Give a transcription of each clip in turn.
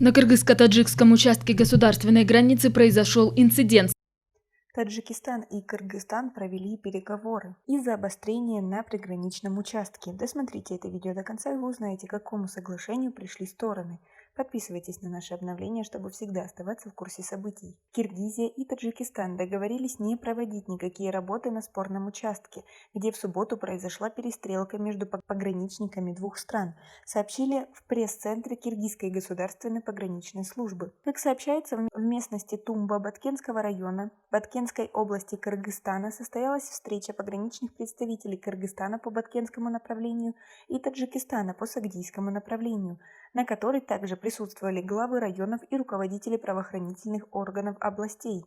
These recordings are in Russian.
На кыргызско-таджикском участке государственной границы произошел инцидент. Таджикистан и Кыргызстан провели переговоры из-за обострения на приграничном участке. Досмотрите это видео до конца, и вы узнаете, к какому соглашению пришли стороны. Подписывайтесь на наши обновления, чтобы всегда оставаться в курсе событий. Киргизия и Таджикистан договорились не проводить никакие работы на спорном участке, где в субботу произошла перестрелка между пограничниками двух стран, сообщили в пресс-центре Киргизской государственной пограничной службы. Как сообщается, в местности Тумба Баткенского района Баткенской области Кыргызстана состоялась встреча пограничных представителей Кыргызстана по Баткенскому направлению и Таджикистана по Сагдийскому направлению, на которой также присутствовали главы районов и руководители правоохранительных органов областей.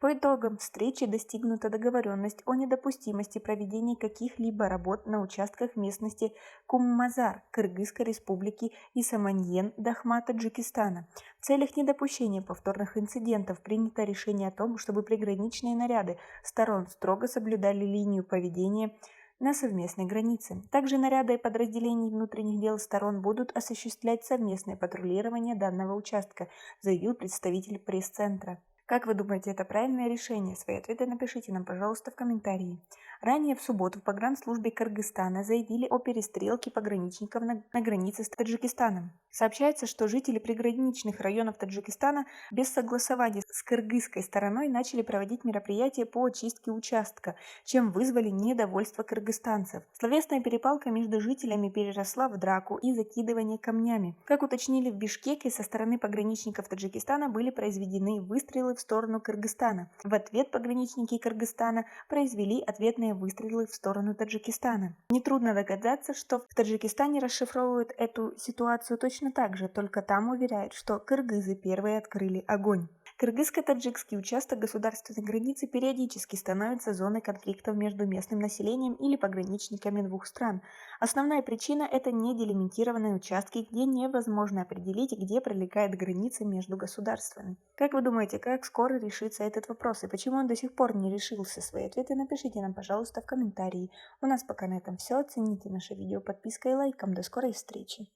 По итогам встречи достигнута договоренность о недопустимости проведения каких-либо работ на участках местности Куммазар Кыргызской республики и Саманьен Дахма Таджикистана. В целях недопущения повторных инцидентов принято решение о том, чтобы приграничные наряды сторон строго соблюдали линию поведения на совместной границе. Также наряды подразделений внутренних дел сторон будут осуществлять совместное патрулирование данного участка, заявил представитель пресс-центра. Как вы думаете, это правильное решение? Свои ответы напишите нам, пожалуйста, в комментарии. Ранее в субботу в погранслужбе Кыргызстана заявили о перестрелке пограничников на границе с Таджикистаном. Сообщается, что жители приграничных районов Таджикистана без согласования с кыргызской стороной начали проводить мероприятия по очистке участка, чем вызвали недовольство кыргызстанцев. Словесная перепалка между жителями переросла в драку и закидывание камнями. Как уточнили в Бишкеке, со стороны пограничников Таджикистана были произведены выстрелы в сторону Кыргызстана. В ответ пограничники Кыргызстана произвели ответные выстрелы в сторону Таджикистана. Нетрудно догадаться, что в Таджикистане расшифровывают эту ситуацию точно так же, только там уверяют, что кыргызы первые открыли огонь. Кыргызско-таджикский участок государственной границы периодически становится зоной конфликтов между местным населением или пограничниками двух стран. Основная причина – это неделимитированные участки, где невозможно определить, где пролегает граница между государствами. Как вы думаете, как скоро решится этот вопрос и почему он до сих пор не решился? Свои ответы напишите нам, пожалуйста, в комментарии. У нас пока на этом все. Оцените наше видео подпиской и лайком. До скорой встречи!